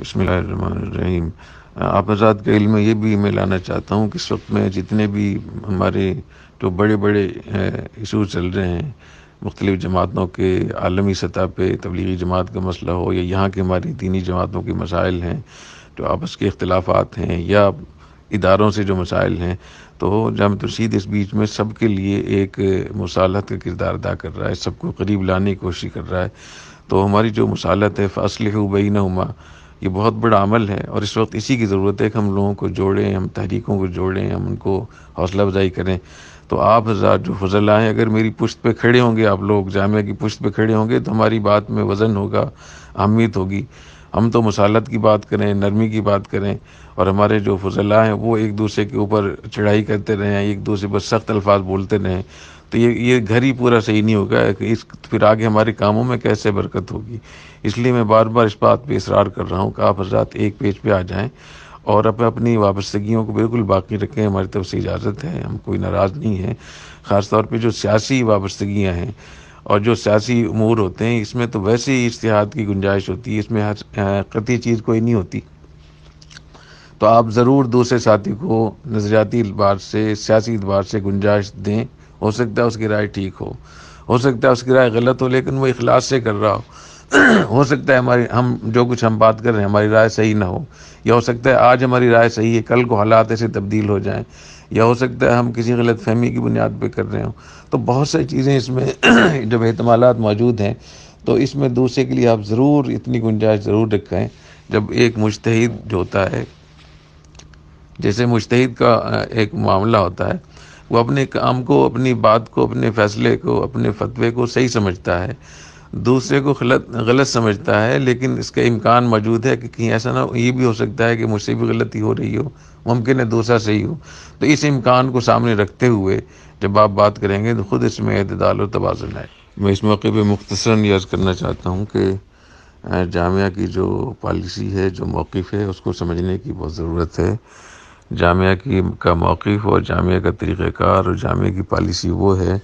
بسم اللہ الرحمن الرحیم۔ آپ حضرات کے علم میں یہ بھی میں لانا چاہتا ہوں کہ اس وقت میں جتنے بھی ہمارے جو بڑے بڑے ایشو چل رہے ہیں مختلف جماعتوں کے، عالمی سطح پہ تبلیغی جماعت کا مسئلہ ہو یا یہاں کے ہماری دینی جماعتوں کے مسائل ہیں، جو آپس کے اختلافات ہیں یا اداروں سے جو مسائل ہیں، تو جامعۃ الرشید اس بیچ میں سب کے لیے ایک مصالحت کا کردار ادا کر رہا ہے، سب کو قریب لانے کی کوشش کر رہا ہے۔ تو ہماری جو مصالحت ہے فاصلحوا بینہما، یہ بہت بڑا عمل ہے، اور اس وقت اسی کی ضرورت ہے کہ ہم لوگوں کو جوڑیں، ہم تحریکوں کو جوڑیں، ہم ان کو حوصلہ افزائی کریں۔ تو آپ حضرات جو فضلاء ہیں، اگر میری پشت پہ کھڑے ہوں گے، آپ لوگ جامعہ کی پشت پہ کھڑے ہوں گے تو ہماری بات میں وزن ہوگا، اہمیت ہوگی۔ ہم تو مصالحت کی بات کریں، نرمی کی بات کریں، اور ہمارے جو فضلاء ہیں وہ ایک دوسرے کے اوپر چڑھائی کرتے رہیں، ایک دوسرے پر سخت الفاظ بولتے رہیں، تو یہ گھر ہی پورا صحیح نہیں ہوگا کہ پھر آگے ہمارے کاموں میں کیسے برکت ہوگی۔ اس لیے میں بار بار اس بات پہ اصرار کر رہا ہوں کہ آپ حضرات ایک پیج پہ آ جائیں اور اپنی وابستگیوں کو بالکل باقی رکھیں۔ ہماری طرف سے اجازت ہے، ہم کوئی ناراض نہیں ہیں۔ خاص طور پہ جو سیاسی وابستگیاں ہیں اور جو سیاسی امور ہوتے ہیں، اس میں تو ویسے ہی اجتہاد کی گنجائش ہوتی ہے، اس میں قطعی چیز کوئی نہیں ہوتی۔ تو آپ ضرور دوسرے ساتھی کو نظریاتی اعتبار سے، سیاسی اعتبار سے گنجائش دیں۔ ہو سکتا ہے اس کی رائے ٹھیک ہو سکتا ہے اس کی رائے غلط ہو، لیکن وہ اخلاص سے کر رہا ہو سکتا ہے ہم جو کچھ ہم بات کر رہے ہیں ہماری رائے صحیح نہ ہو، یا ہو سکتا ہے آج ہماری رائے صحیح ہے، کل کو حالات ایسے تبدیل ہو جائیں، یا ہو سکتا ہے ہم کسی غلط فہمی کی بنیاد پہ کر رہے ہوں۔ تو بہت ساری چیزیں اس میں جب احتمالات موجود ہیں، تو اس میں دوسرے کے لیے آپ ضرور اتنی گنجائش ضرور رکھیں۔ جب ایک مجتہد جو ہوتا ہے، جیسے مجتہد کا ایک معاملہ ہوتا ہے، وہ اپنے کام کو، اپنی بات کو، اپنے فیصلے کو، اپنے فتوے کو صحیح سمجھتا ہے، دوسرے کو غلط سمجھتا ہے، لیکن اس کا امکان موجود ہے کہ کہیں ایسا نہ ہو، یہ بھی ہو سکتا ہے کہ مجھ سے بھی غلطی ہو رہی ہو، ممکن ہے دوسرا صحیح ہو۔ تو اس امکان کو سامنے رکھتے ہوئے جب آپ بات کریں گے تو خود اس میں اعتدال و توازن ہے۔ میں اس موقع پہ مختصراً یہ عرض کرنا چاہتا ہوں کہ جامعہ کی جو پالیسی ہے، جو موقف ہے، اس کو سمجھنے کی بہت ضرورت ہے۔ جامعہ کا موقف اور جامعہ کا طریقہ کار اور جامعہ کی پالیسی وہ ہے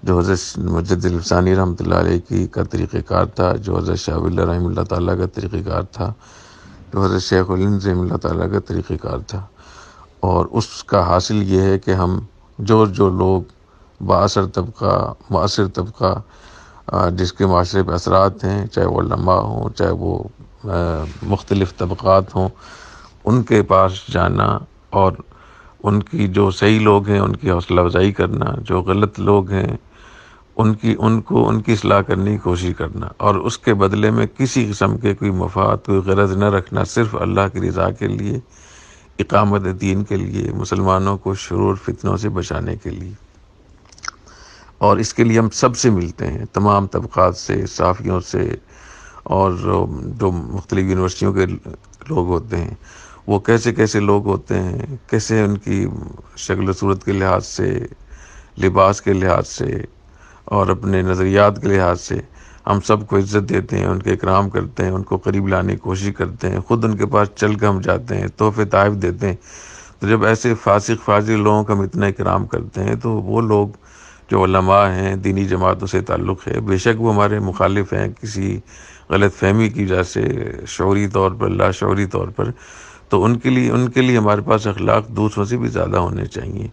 جو حضرت مجدد الفسانی رحمۃ اللہ علیہ کا طریقہ کار تھا، جو حضرت شاہ ولی اللہ رحمہ اللہ تعالیٰ کا طریقہ کار تھا، جو حضرت شیخ الہند رحمہ اللہ تعالیٰ کا طریقہ کار تھا۔ اور اس کا حاصل یہ ہے کہ ہم جو لوگ معاصر طبقہ جس کے معاشرے پہ اثرات ہیں، چاہے وہ علماء ہوں، چاہے وہ مختلف طبقات ہوں، ان کے پاس جانا اور ان کی جو صحیح لوگ ہیں ان کی حوصلہ افزائی کرنا، جو غلط لوگ ہیں ان کی اصلاح کرنے کی کوشش کرنا، اور اس کے بدلے میں کسی قسم کے کوئی مفاد، کوئی غرض نہ رکھنا، صرف اللہ کی رضا کے لیے، اقامت دین کے لیے، مسلمانوں کو شرور فتنوں سے بچانے کے لیے۔ اور اس کے لیے ہم سب سے ملتے ہیں، تمام طبقات سے، صحافیوں سے، اور جو مختلف یونیورسٹیوں کے لوگ ہوتے ہیں، وہ کیسے لوگ ہوتے ہیں، کیسے ان کی شکل و صورت کے لحاظ سے، لباس کے لحاظ سے اور اپنے نظریات کے لحاظ سے ہم سب کو عزت دیتے ہیں، ان کے اکرام کرتے ہیں، ان کو قریب لانے کی کوشش کرتے ہیں، خود ان کے پاس چل کے ہم جاتے ہیں، تحفے تحائف دیتے ہیں۔ تو جب ایسے فاسق فاضل لوگوں کا ہم اتنا اکرام کرتے ہیں، تو وہ لوگ جو علماء ہیں، دینی جماعتوں سے تعلق ہے، بے شک وہ ہمارے مخالف ہیں کسی غلط فہمی کی وجہ سے، شعوری طور پر، لا شعوری طور پر، تو ان کے لیے ہمارے پاس اخلاق دوسروں سے بھی زیادہ ہونے چاہیے۔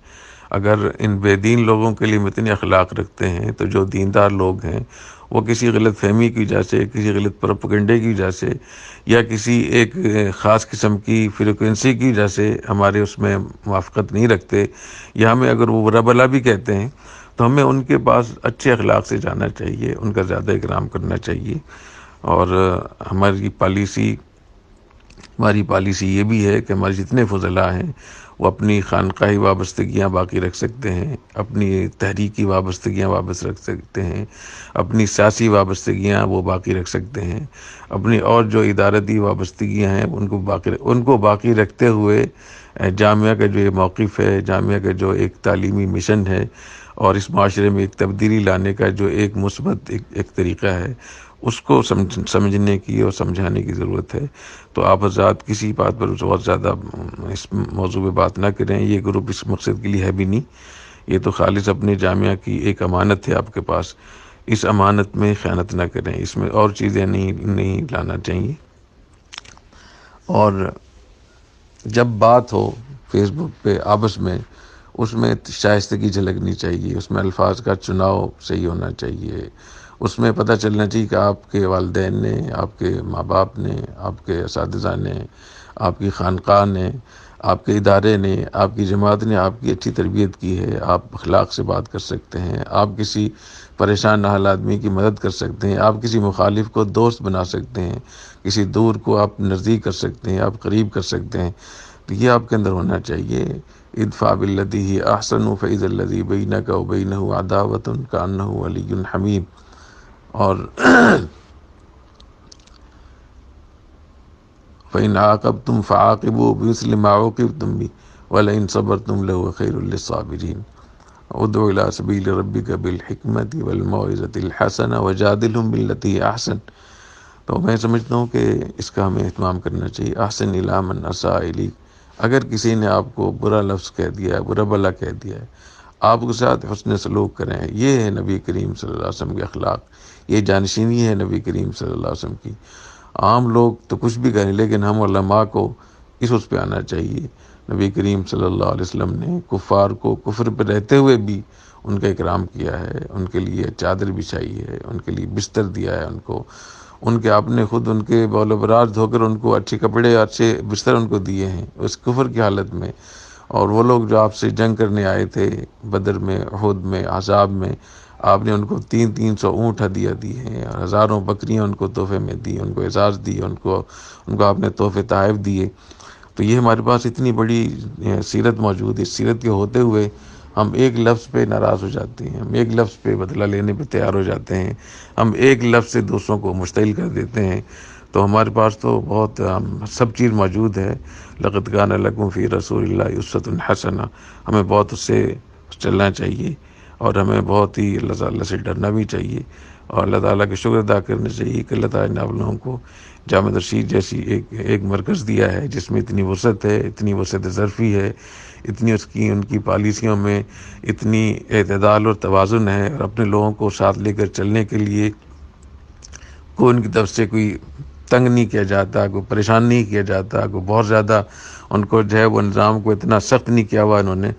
اگر ان بے دین لوگوں کے لیے ہم اتنے اخلاق رکھتے ہیں، تو جو دیندار لوگ ہیں وہ کسی غلط فہمی کی وجہ سے، کسی غلط پروپیگنڈے کی وجہ سے، یا کسی ایک خاص قسم کی فریکوینسی کی وجہ سے ہمارے اس میں موافقت نہیں رکھتے، یا ہمیں اگر وہ برا بلا بھی کہتے ہیں، تو ہمیں ان کے پاس اچھے اخلاق سے جانا چاہیے، ان کا زیادہ اکرام کرنا چاہیے۔ اور ہماری پالیسی یہ بھی ہے کہ ہمارے جتنے فضلاء ہیں وہ اپنی خانقاہی وابستگیاں باقی رکھ سکتے ہیں، اپنی تحریکی وابستگیاں واپس رکھ سکتے ہیں، اپنی سیاسی وابستگیاں وہ باقی رکھ سکتے ہیں، اپنی اور جو ادارتی وابستگیاں ہیں ان کو باقی رکھتے ہوئے جامعہ کا جو یہ موقف ہے، جامعہ کا جو ایک تعلیمی مشن ہے، اور اس معاشرے میں ایک تبدیلی لانے کا جو ایک مثبت ایک طریقہ ہے، اس کو سمجھنے کی اور سمجھانے کی ضرورت ہے۔ تو آپ حضرات کسی بات پر بہت زیادہ اس موضوع پہ بات نہ کریں، یہ گروپ اس مقصد کے لیے ہے بھی نہیں، یہ تو خالص اپنے جامعہ کی ایک امانت ہے آپ کے پاس، اس امانت میں خیانت نہ کریں، اس میں اور چیزیں نہیں لانا چاہیے۔ اور جب بات ہو فیس بک پہ آپس میں، اس میں شائستگی جھلکنی چاہیے، اس میں الفاظ کا چناؤ صحیح ہونا چاہیے، اس میں پتہ چلنا چاہیے کہ آپ کے والدین نے، آپ کے ماں باپ نے، آپ کے اساتذہ نے، آپ کی خانقاہ نے، آپ کے ادارے نے، آپ کی جماعت نے آپ کی اچھی تربیت کی ہے، آپ اخلاق سے بات کر سکتے ہیں، آپ کسی پریشان حال آدمی کی مدد کر سکتے ہیں، آپ کسی مخالف کو دوست بنا سکتے ہیں، کسی دور کو آپ نزدیک کر سکتے ہیں، آپ قریب کر سکتے ہیں، تو یہ آپ کے اندر ہونا چاہیے۔ ادفع بالتی ہی احسن فاذا الذی بینک وبینہ عداوۃ کانہ ولی حمیم۔ اور فإن عاقبتم فعاقبوا بمثل ما عوقبتم به ولئن صبرتم لهو خير للصابرين۔ ادع إلى سبيل ربك بالحکمت والموعظۃ الحسنہ وجادلهم بالتي هي احسن۔ تو میں سمجھتا ہوں کہ اس کا ہمیں اہتمام کرنا چاہیے۔ احسن الی من اساء الیک، اگر کسی نے آپ کو برا لفظ کہہ دیا ہے، برا بلا کہہ دیا ہے، آپ کے ساتھ حسن سلوک کریں۔ یہ ہے نبی کریم صلی اللہ علیہ وسلم کے اخلاق، یہ جانشینی ہے نبی کریم صلی اللہ علیہ وسلم کی۔ عام لوگ تو کچھ بھی کریں، لیکن ہم علماء کو اس پہ آنا چاہیے۔ نبی کریم صلی اللہ علیہ وسلم نے کفار کو کفر پہ رہتے ہوئے بھی ان کا اکرام کیا ہے، ان کے لیے چادر بچھائی ہے، ان کے لیے بستر دیا ہے، ان کے آپ نے خود ان کے بول و براز دھو کر ان کو اچھے کپڑے، اچھے بستر ان کو دیے ہیں اس کفر کی حالت میں۔ اور وہ لوگ جو آپ سے جنگ کرنے آئے تھے بدر میں، احد میں، احزاب میں، آپ نے ان کو 300 اونٹ ہدیہ دی ہیں، اور ہزاروں بکریاں ان کو تحفے میں دی، ان کو اعزاز دی، ان کو آپ نے تحفے تحائف دیے۔ تو یہ ہمارے پاس اتنی بڑی سیرت موجود ہے، اس سیرت کے ہوتے ہوئے ہم ایک لفظ پہ ناراض ہو جاتے ہیں، ہم ایک لفظ پہ بدلہ لینے پہ تیار ہو جاتے ہیں، ہم ایک لفظ سے دوسروں کو مشتعل کر دیتے ہیں۔ تو ہمارے پاس تو بہت سب چیز موجود ہے۔ لقد کان لکم فی رسول اللہ اسوۃ حسنہ، ہمیں بہت اس سے چلنا چاہیے، اور ہمیں بہت ہی اللہ تعالیٰ سے ڈرنا بھی چاہیے، اور اللہ تعالیٰ کے شکر ادا کرنا چاہیے کہ اللہ تعالیٰ نے آپ لوگوں کو جامع ترشید جیسی ایک مرکز دیا ہے جس میں اتنی وسعت ہے، اتنی وسعت ظرفی ہے، اتنی ان کی پالیسیوں میں اتنی اعتدال اور توازن ہے، اور اپنے لوگوں کو ساتھ لے کر چلنے کے لیے کوئی ان کی طرف سے کوئی تنگ نہیں کیا جاتا، کوئی پریشان نہیں کیا جاتا، کوئی بہت زیادہ ان کو جو ہے وہ نظام کو اتنا سخت نہیں کیا ہوا انہوں نے۔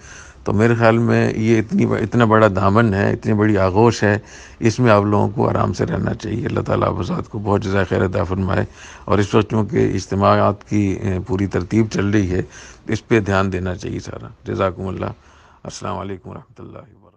تو میرے خیال میں یہ اتنا بڑا دامن ہے، اتنی بڑی آغوش ہے، اس میں آپ لوگوں کو آرام سے رہنا چاہیے۔ اللہ تعالیٰ آپ حضرات کو بہت جزائے خیر عطا فرمائے۔ اور اس وقت چونکہ اجتماعات کی پوری ترتیب چل رہی ہے، اس پہ دھیان دینا چاہیے سارا۔ جزاکم اللہ۔ السلام علیکم ورحمۃ اللہ وبرکاتہ۔